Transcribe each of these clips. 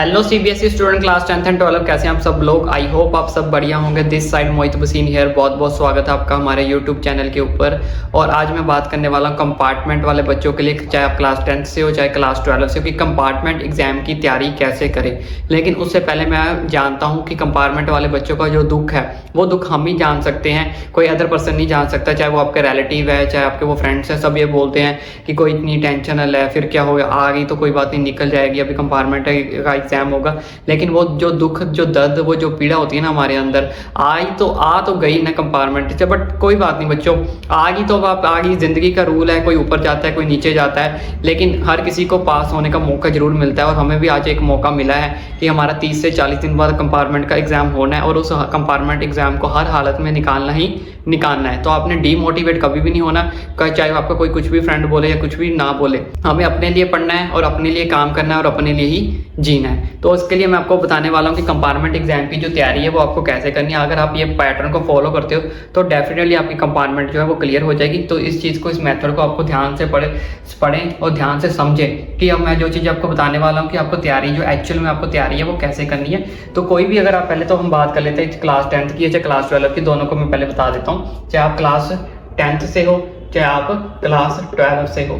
Hello CBSE student class 10th and 12 कैसे हैं आप सब लोग। आई होप आप सब बढ़िया होंगे। दिस साइड मोहित बसीन हियर। बहुत बहुत स्वागत है आपका हमारे यूट्यूब चैनल के ऊपर। और आज मैं बात करने वाला हूँ कंपार्टमेंट वाले बच्चों के लिए, चाहे आप क्लास 10th से हो चाहे क्लास 12 से हो, कि कंपार्टमेंट एग्जाम की तैयारी कैसे करें। लेकिन उससे पहले मैं जानता हूँ कि कंपार्टमेंट वाले बच्चों का जो दुख है वो दुख हम ही जान सकते हैं, कोई अदर पर्सन नहीं जान सकता। चाहे वो आपके रिलेटिव है, चाहे आपके वो फ्रेंड्स हैं, सब ये बोलते हैं कि कोई इतनी टेंशन है, फिर क्या होगा, आ गई तो कोई बात नहीं, निकल जाएगी, अभी कंपार्टमेंट का एग्जाम होगा। लेकिन वो जो दुख, जो दर्द, वो जो पीड़ा होती है ना हमारे अंदर, आ तो गई ना कंपार्टमेंट से, बट कोई बात नहीं बच्चों, आ गई तो अब आप आ गई। जिंदगी का रूल है, कोई ऊपर जाता है कोई नीचे जाता है, लेकिन हर किसी को पास होने का मौका जरूर मिलता है। और हमें भी आज एक मौका मिला है कि हमारा 30 से 40 दिन बाद कंपार्टमेंट का एग्जाम होना है और उस कंपार्टमेंट एग्जाम को हर हालत में निकालना ही निकालना है। तो आपने डीमोटिवेट कभी भी नहीं होना, चाहे आपका कोई कुछ भी फ्रेंड बोले या कुछ भी ना बोले। हमें अपने लिए पढ़ना है और अपने लिए काम करना है और अपने लिए ही जीना है। तो उसके लिए मैं आपको बताने वाला हूँ कि कंपार्टमेंट एग्जाम की जो तैयारी है वो आपको कैसे करनी है। अगर आप ये पैटर्न को फॉलो करते हो तो डेफिनेटली आपकी कंपार्टमेंट जो है वो क्लियर हो जाएगी। तो इस चीज़ को, इस मेथड को आपको ध्यान से पढ़ें और ध्यान से समझें कि अब मैं जो चीज़ आपको बताने वाला हूँ कि आपको तैयारी, जो एक्चुअल में आपको तैयारी है वो कैसे करनी है। तो कोई भी, अगर आप पहले तो हम बात कर लेते हैं क्लास 10th की चाहे क्लास 12 की, दोनों को मैं पहले बता देता हूँ। चाहे आप क्लास 10th से हो चाहे आप क्लास 12 से हो,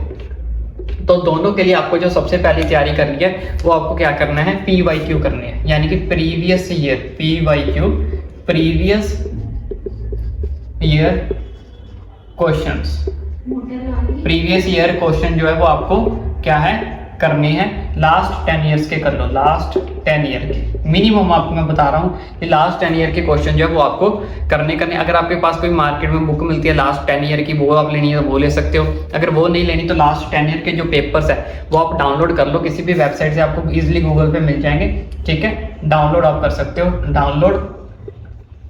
तो दोनों के लिए आपको जो सबसे पहली तैयारी करनी है वो आपको क्या करना है, PYQ करनी है, यानी कि previous year, PYQ previous year questions. Previous year question जो है वो आपको क्या है करने हैं, लास्ट 10 ईयर्स के कर लो, लास्ट 10 ईयर के मिनिमम। आपको मैं बता रहा हूँ कि लास्ट 10 ईयर के क्वेश्चन जो है वो आपको करने। अगर आपके पास कोई मार्केट में बुक मिलती है लास्ट 10 ईयर की, वो आप लेनी है तो वो ले सकते हो। अगर वो नहीं लेनी तो लास्ट 10 ईयर के जो पेपर्स है वो आप डाउनलोड कर लो, किसी भी वेबसाइट से आपको इजिली गूगल पे मिल जाएंगे, ठीक है। डाउनलोड आप कर सकते हो, डाउनलोड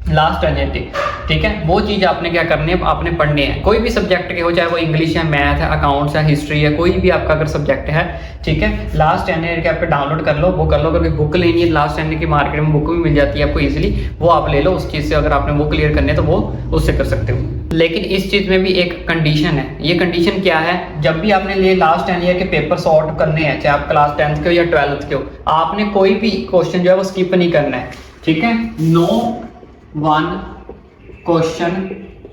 लास्ट 10 ईयर के, ठीक है। वो चीज़ आपने क्या करनी है, आपने पढ़नी है। कोई भी सब्जेक्ट के हो, चाहे वो इंग्लिश है, मैथ है, अकाउंट्स है, हिस्ट्री है, कोई भी आपका अगर सब्जेक्ट है, ठीक है। लास्ट 10 ईयर के आप डाउनलोड कर लो, वो कर लो। अगर बुक लेनी है लास्ट 10 ईयर की, मार्केट में बुक भी मिल जाती है आपको इजीली, वो आप ले लो। उस चीज़ से अगर आपने वो क्लियर करने तो वो उससे कर सकते हो। लेकिन इस चीज़ में भी एक कंडीशन है। ये कंडीशन क्या है, जब भी आपने लिए लास्ट 10 ईयर के पेपर सॉर्ट करने हैं, चाहे आप क्लास 10th के हो या 12th के हो, आपने कोई भी क्वेश्चन जो है वो स्किप नहीं करना है, ठीक है। No one question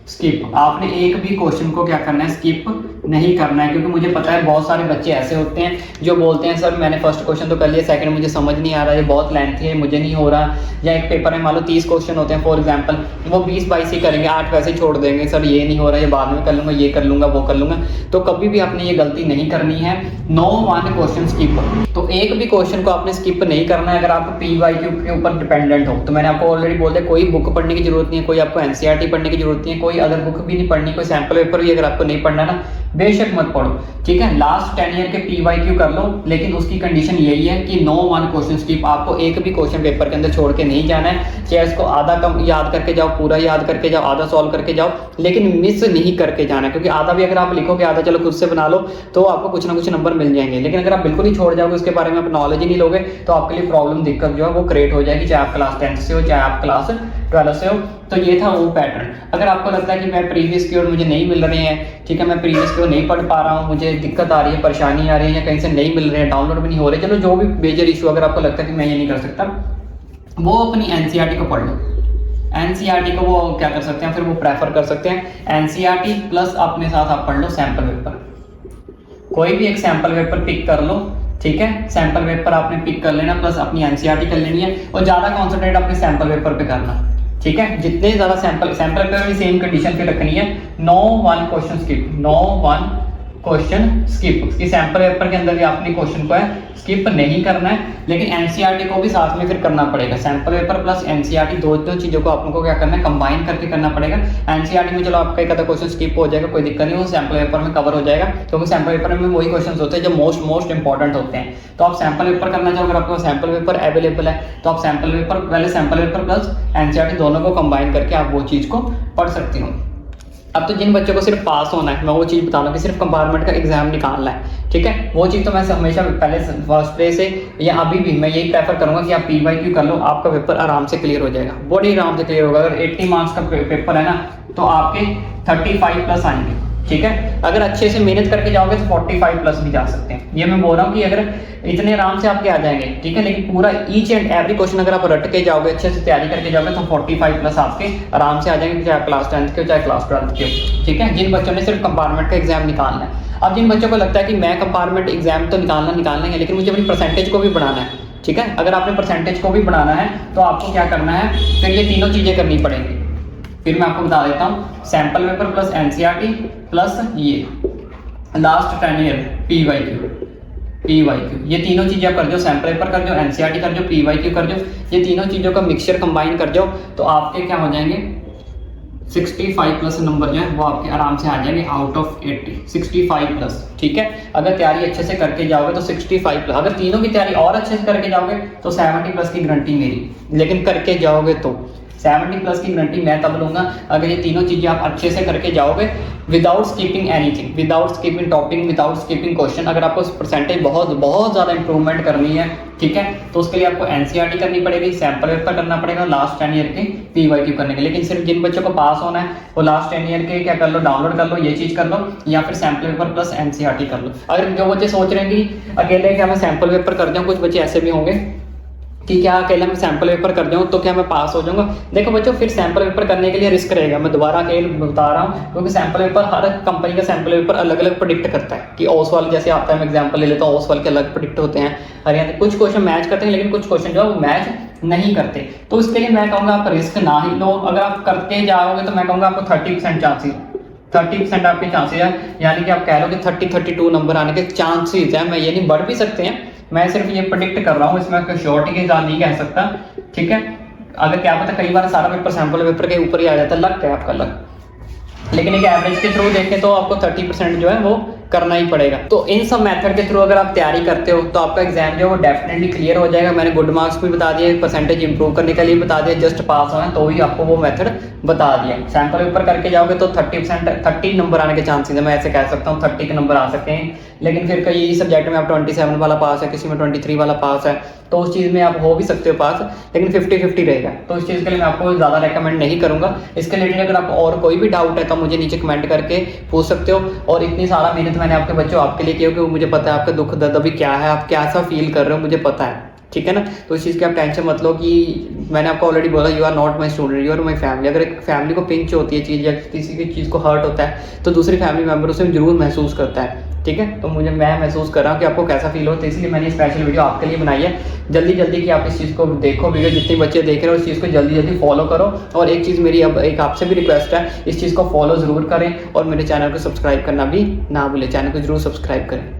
skip. आपने एक भी क्वेश्चन को क्या करना है, स्किप नहीं करना है। क्योंकि मुझे पता है बहुत सारे बच्चे ऐसे होते हैं जो बोलते हैं सर मैंने फर्स्ट क्वेश्चन तो कर लिया, सेकंड मुझे समझ नहीं आ रहा, ये बहुत लेंथी है, मुझे नहीं हो रहा। या एक पेपर में मान लो 30 क्वेश्चन होते हैं फॉर एग्जांपल, वो 20-22 ही करेंगे, 8 वैसे ही छोड़ देंगे, सर ये नहीं हो रहा, ये बाद में कर लूँगा, ये कर लूँगा, वो कर लूँगा। तो कभी भी आपने ये गलती नहीं करनी है, नो वन क्वेश्चन स्किप। तो एक भी क्वेश्चन को आपने स्किप नहीं करना है। अगर आप PYQ के ऊपर डिपेंडेंट हो तो मैंने आपको ऑलरेडी बोल दिया, कोई बुक पढ़ने की जरूरत नहीं है, कोई आपको NCERT पढ़ने की जरूरत नहीं है, कोई अदर बुक भी नहीं पढ़नी, कोई सैंपल पेपर भी अगर आपको नहीं पढ़ना ना, बेशक मत पढ़ो, ठीक है। लास्ट 10 ईयर के PYQ कर लो, लेकिन उसकी कंडीशन यही है कि नो वन क्वेश्चन स्किप। आपको एक भी क्वेश्चन पेपर के अंदर छोड़ के नहीं जाना है। चाहे इसको आधा कम याद करके जाओ, पूरा याद करके जाओ, आधा सॉल्व करके जाओ, लेकिन मिस नहीं करके जाना है। क्योंकि आधा भी अगर आप लिखोगे, आधा चलो खुद से बना लो, तो आपको कुछ ना कुछ नंबर मिल जाएंगे। लेकिन अगर आप बिल्कुल ही छोड़ जाओगे, उसके बारे में आप नॉलेज ही नहीं लोगे, तो आपके लिए प्रॉब्लम, दिक्कत जो है वो क्रिएट हो जाएगी, चाहे आप क्लास 10th से हो चाहे आप क्लास 12 से हो। तो ये था वो पैटर्न। अगर आपको लगता है कि मैं प्रीवियस की ओर मुझे नहीं मिल रहे हैं, ठीक है, मैं प्रीवियस की ओर नहीं पढ़ पा रहा हूँ, मुझे दिक्कत आ रही है, परेशानी आ रही है, या कहीं से नहीं मिल रहे हैं, डाउनलोड भी नहीं हो रहे, चलो जो भी मेजर इशू अगर आपको लगता है कि मैं ये नहीं कर सकता, वो अपनी NCERT को पढ़ लो। NCERT को वो क्या कर सकते हैं, फिर वो प्रेफर कर सकते हैं NCERT प्लस अपने साथ आप पढ़ लो सैंपल पेपर। कोई भी एक सैंपल पेपर पिक कर लो, ठीक है। सैंपल पेपर आपने पिक कर लेना, प्लस अपनी NCERT कर लेनी है, और ज़्यादा कॉन्सेंट्रेट अपने सैंपल पेपर पे करना, ठीक है। जितने ज़्यादा सैंपल पेपर भी सेम कंडीशन पे रखनी है, no one question skip, no one question skip. कि सैंपल पेपर के अंदर भी आपने क्वेश्चन को है स्किप नहीं करना है, लेकिन NCERT को भी साथ में फिर करना पड़ेगा। सैंपल पेपर प्लस NCERT दो चीज़ों को आपको क्या करना है, कंबाइन करके करना पड़ेगा। NCERT में चलो आपका एक आधा क्वेश्चन स्किप हो जाएगा, कोई दिक्कत नहीं, वो सैंपल पेपर में कवर हो जाएगा, क्योंकि सैंपल पेपर में वही क्वेश्चन होते हैं जो मोस्ट इंपॉर्टेंट होते हैं। तो आप सैंपल पेपर करना चाहो, अगर आपके सैंपल पेपर अवेलेबल है तो आप सैंपल पेपर प्लस NCERT दोनों को कंबाइन करके आप वो चीज़ को पढ़ सकती हो। अब तो जिन बच्चों को सिर्फ पास होना है, मैं वो चीज़ बता रहा हूँ कि सिर्फ कंपार्टमेंट का एग्जाम निकालना है, ठीक है। वो चीज़ तो मैं हमेशा पहले फर्स्ट डे से या अभी भी मैं यही प्रेफर करूँगा कि आप PYQ कर लो, आपका पेपर आराम से क्लियर हो जाएगा, बड़ी आराम से क्लियर होगा। अगर 80 मार्क्स का पेपर है ना, तो आपके 35 प्लस आएंगे, ठीक है। अगर अच्छे से मेहनत करके जाओगे तो 45 प्लस भी जा सकते हैं। ये मैं बोल रहा हूँ कि अगर इतने आराम से आपके आ जाएंगे, ठीक है, लेकिन पूरा ईच एंड एवरी क्वेश्चन अगर आप रट के जाओगे, अच्छे से तैयारी करके जाओगे तो 45 प्लस आपके आराम से आ जाएंगे, चाहे क्लास 10th के हो चाहे क्लास 12th के हो, ठीक है। जिन बच्चों ने सिर्फ कंपार्टमेंट का एग्जाम निकालना है, अब जिन बच्चों को लगता है कि मैं कंपार्टमेंट एग्जाम तो निकालना है लेकिन मुझे अपनी परसेंटेज को भी बढ़ाना है, ठीक है, अगर आपने परसेंटेज को भी बढ़ाना है तो आपको क्या करना है, फिर ये तीनों चीज़ें करनी पड़ेंगी। फिर मैं आपको बता देता हूँ, sample paper plus NCERT plus ये लास्ट 10 ईयर पीवाईक्यू, ये तीनों चीज़ें आप कर दो, सैम्पल पेपर कर दो, एनसीईआरटी कर दो, पीवाईक्यू कर दो, ये तीनों चीज़ों का मिक्सचर कंबाइन कर दो तो आपके क्या हो जाएंगे 65 प्लस नंबर जो है वो आपके आराम से आ जाएंगे आउट ऑफ 80, 65 प्लस, ठीक है। अगर तैयारी अच्छे से करके जाओगे तो 65 प्लस, अगर तीनों की तैयारी और अच्छे से करके जाओगे तो 70 प्लस की गारंटी मेरी, लेकिन करके जाओगे तो 70 प्लस की गारंटी मैं तब लूँगा अगर ये तीनों चीज़ें आप अच्छे से करके जाओगे without skipping anything, without skipping topic, without skipping question. अगर आपको परसेंटेज बहुत ज़्यादा इंप्रूवमेंट करनी है, ठीक है, तो उसके लिए आपको एनसीईआरटी करनी पड़ेगी, सैम्पल पेपर करना पड़ेगा, लास्ट 10 ईयर के पीवाईक्यू करने के। लेकिन सिर्फ जिन बच्चों को पास होना है वो लास्ट 10 ईयर के क्या कर लो, डाउनलोड कर लो, ये चीज़ कर लो, या फिर सैम्पल पेपर प्लस एनसीईआरटी कर लो। अगर जो बच्चे सोच रहे हैं कि अकेले क्या मैं सैम्पल पेपर कर जाऊँ, कुछ बच्चे ऐसे भी होंगे कि क्या अकेला मैं सैम्पल पेपर कर जाऊँ तो क्या मैं पास हो जाऊँगा। देखो बच्चों, फिर सैम्पल पेपर करने के लिए रिस्क रहेगा, मैं दोबारा अकेले बता रहा हूँ, क्योंकि सैम्पल पेपर हर कंपनी का सैम्पल पेपर अलग अलग प्रिडिक्ट करता है कि ओसवाल जैसे आता है, मैं एग्जाम्पल ले लेता हूँ, ओसवाल के अलग प्रिडिक्ट होते हैं, हरियाणा कुछ क्वेश्चन मैच करते हैं लेकिन कुछ क्वेश्चन जो है वो मैच नहीं करते। तो इसके लिए मैं कहूँगा आप रिस्क ना ही लो, अगर आप करते जाओगे तो मैं कहूँगा आपको 30% चांसेस, 30% आपके चांसेस है, यानी कि आप कह लो कि 30-32 नंबर आने के चांसेस है। मैं ये नहीं, बढ़ भी सकते हैं, मैं सिर्फ ये प्रेडिक्ट कर रहा हूँ, इसमें कोई श्योरिटी के साथ नहीं कह सकता, ठीक है। अगर क्या पता कई बार सारा पेपर सैम्पल पेपर के ऊपर ही आ जाता है, लक है आपका लक, लेकिन एक एवरेज के थ्रू देखें तो आपको 30% जो है वो करना ही पड़ेगा। तो इन सब मेथड के थ्रू अगर आप तैयारी करते हो तो आपका एग्जाम जो है वो डेफिनेटली क्लियर हो जाएगा। मैंने गुड मार्क्स भी बता दिए, परसेंटेज इंप्रूव करने के लिए बता दिया, जस्ट पास होना तो ही आपको वो मेथड बता दिया। सैम्पल पेपर करके जाओगे तो 30 नंबर आने के चांसेस है, मैं ऐसे कह सकता हूँ 30 के नंबर आ सकते हैं। लेकिन फिर कई सब्जेक्ट में आप 27 वाला पास है, किसी में 23 वाला पास है, तो उस चीज़ में आप हो भी सकते हो पास, लेकिन 50-50 रहेगा। तो इस चीज़ के लिए मैं आपको ज़्यादा रेकमेंड नहीं करूँगा। इसके रिलेटेड अगर आपको और कोई भी डाउट है तो मुझे नीचे कमेंट करके पूछ सकते हो। और इतनी सारा मेहनत मैंने आपके बच्चों आपके लिए किया, क्योंकि मुझे पता है आपका दुख दर्द अभी क्या है, आप कैसा फील कर रहे हो, मुझे पता है, ठीक है ना। तो इस चीज़ की आप टेंशन मत लो कि मैंने आपको ऑलरेडी बोला, you are not my student, you are my family. अगर एक फैमिली को पिंच होती है चीज़ या किसी की चीज़ को हर्ट होता है तो दूसरी फैमिली मेम्बर उसे जरूर महसूस करता है, ठीक है। तो मैं महसूस कर रहा हूँ कि आपको कैसा फील होता है, इसलिए मैंने स्पेशल वीडियो आपके लिए बनाई है। जल्दी कि आप इस चीज़ को देखो, वीडियो जितने बच्चे देख रहे हो इस चीज़ को जल्दी फॉलो करो। और एक चीज़ मेरी अब एक आपसे भी रिक्वेस्ट है, इस चीज़ को फॉलो ज़रूर करें और मेरे चैनल को सब्सक्राइब करना भी ना भूलें, चैनल को जरूर सब्सक्राइब करें।